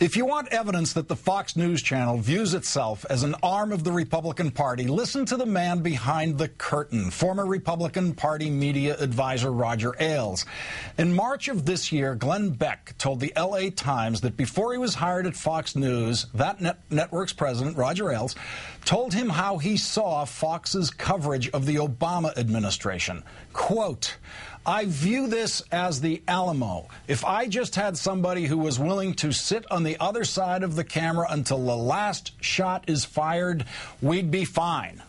If you want evidence that the Fox News Channel views itself as an arm of the Republican Party, listen to the man behind the curtain, former Republican Party media advisor Roger Ailes. In March of this year, Glenn Beck told the LA Times that before he was hired at Fox News, that network's president, Roger Ailes, told him how he saw Fox's coverage of the Obama administration. Quote, "I view this as the Alamo. If I just had somebody who was willing to sit on the other side of the camera until the last shot is fired, we'd be fine."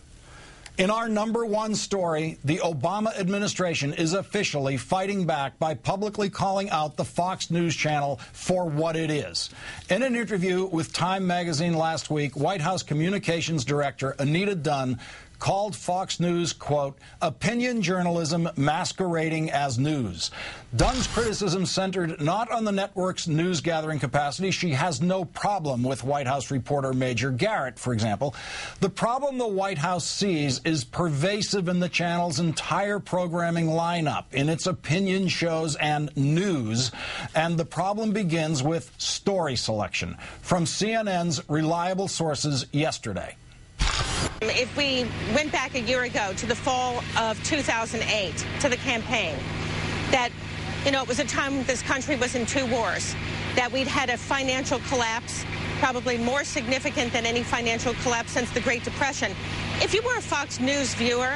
In our #1 story, the Obama administration is officially fighting back by publicly calling out the Fox News Channel for what it is. In an interview with Time magazine last week, White House Communications Director Anita Dunn called Fox News, quote, "opinion journalism masquerading as news." Dunn's criticism centered not on the network's news-gathering capacity. She has no problem with White House reporter Major Garrett, for example. The problem the White House sees is pervasive in the channel's entire programming lineup, in its opinion shows and news, and the problem begins with story selection. From CNN's reliable sources yesterday. If we went back a year ago to the fall of 2008, to the campaign, that, it was a time this country was in 2 wars, that we'd had a financial collapse, probably more significant than any financial collapse since the Great Depression. If you were a Fox News viewer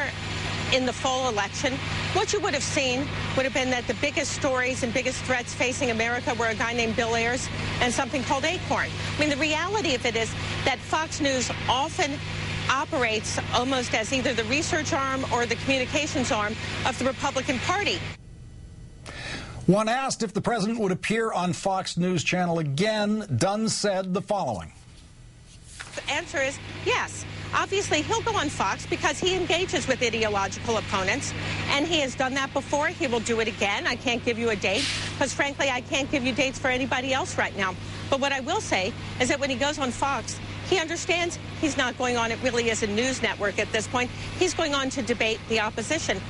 in the fall election, what you would have seen would have been that the biggest stories and biggest threats facing America were a guy named Bill Ayers and something called Acorn. I mean, the reality of it is that Fox News often operates almost as either the research arm or the communications arm of the Republican Party. When asked if the president would appear on Fox News Channel again, Dunn said the following. The answer is yes. Obviously, he'll go on Fox because he engages with ideological opponents, and he has done that before. He will do it again. I can't give you a date because, frankly, I can't give you dates for anybody else right now. But what I will say is that when he goes on Fox, he understands he's not going on, it really is a news network at this point. He's going on to debate the opposition.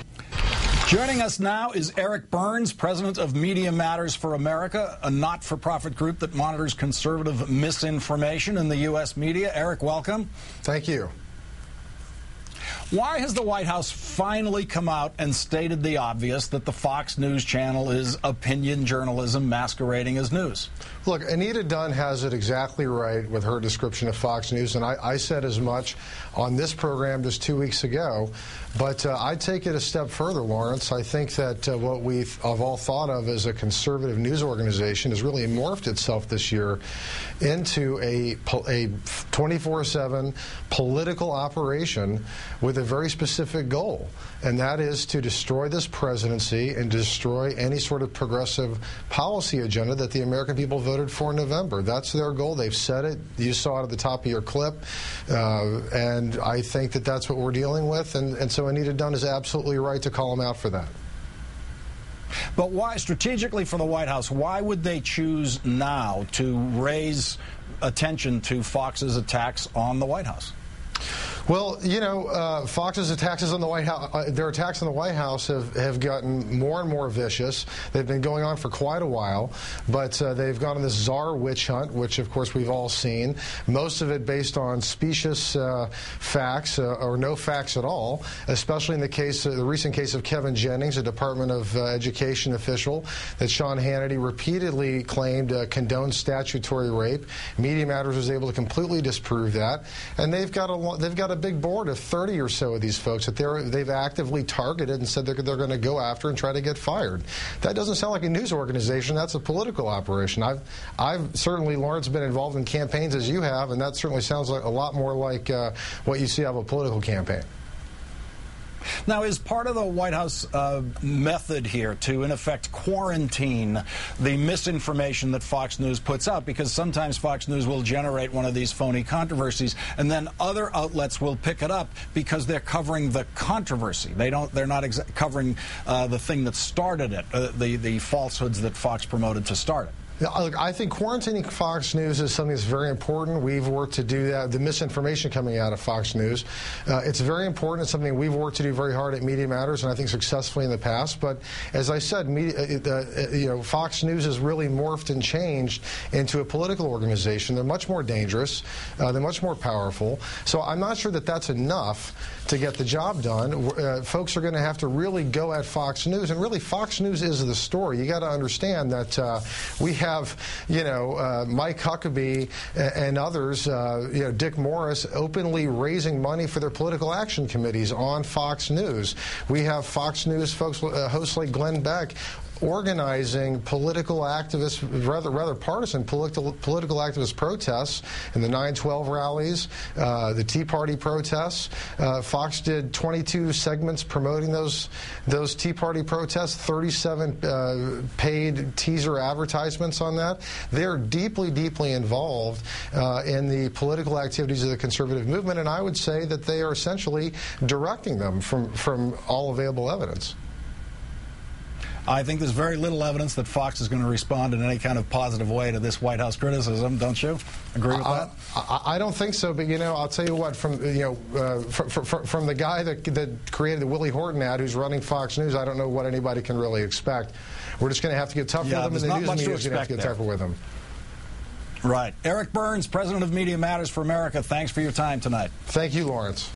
Joining us now is Eric Burns, president of Media Matters for America, a not-for-profit group that monitors conservative misinformation in the U.S. media. Eric, welcome. Thank you. Why has the White House finally come out and stated the obvious that the Fox News Channel is opinion journalism masquerading as news? Look, Anita Dunn has it exactly right with her description of Fox News, and I said as much on this program just 2 weeks ago. But I'd take it a step further, Lawrence. I think that what we've all thought of as a conservative news organization has really morphed itself this year into a 24/7 political operation with a very specific goal, and that is to destroy this presidency and destroy any sort of progressive policy agenda that the American people voted for in November. That's their goal. They've said it. You saw it at the top of your clip, and I think that that's what we're dealing with, and so Anita Dunn is absolutely right to call them out for that. But why, strategically for the White House, why would they choose now to raise attention to Fox's attacks on the White House? Well, Fox's attacks on the White House, their attacks on the White House have gotten more and more vicious. They've been going on for quite a while, but they've gone on this czar witch hunt, which, of course, we've all seen. Most of it based on specious facts or no facts at all, especially in the recent case of Kevin Jennings, a Department of Education official that Sean Hannity repeatedly claimed condoned statutory rape. Media Matters was able to completely disprove that, and they've got a big board of 30 or so of these folks that they've actively targeted and said they're going to go after and try to get fired. That doesn't sound like a news organization. That's a political operation. I've certainly, Lawrence, been involved in campaigns as you have, and that certainly sounds like a lot more like what you see out of a political campaign. Now, is part of the White House method here to, in effect, quarantine the misinformation that Fox News puts out? Because sometimes Fox News will generate one of these phony controversies, and then other outlets will pick it up because they're covering the controversy. They're not covering the thing that started it, the falsehoods that Fox promoted to start it. Look, I think quarantining Fox News is something that's very important. We've worked to do that. The misinformation coming out of Fox News, it's very important. It's something we've worked to do very hard at Media Matters, and I think successfully in the past. But as I said, Fox News has really morphed and changed into a political organization. They're much more dangerous. They're much more powerful. So I'm not sure that that's enough to get the job done. Folks are going to have to really go at Fox News, and really Fox News is the story. You got to understand that we have, Mike Huckabee and others, Dick Morris, openly raising money for their political action committees on Fox News. We have Fox News folks, hosts like Glenn Beck, organizing political activists, rather partisan political activist protests in the 9/12 rallies, the Tea Party protests. Fox did 22 segments promoting those Tea Party protests, 37 paid teaser advertisements on that. They're deeply, deeply involved in the political activities of the conservative movement, and I would say that they are essentially directing them from all available evidence. I think there's very little evidence that Fox is going to respond in any kind of positive way to this White House criticism. Don't you agree with that? I don't think so. But I'll tell you what. From from the guy that created the Willie Horton ad, who's running Fox News, I don't know what anybody can really expect. We're just going to have to get tougher with them, and the news media is going to have to get tougher with them. Right. Eric Burns, president of Media Matters for America. Thanks for your time tonight. Thank you, Lawrence.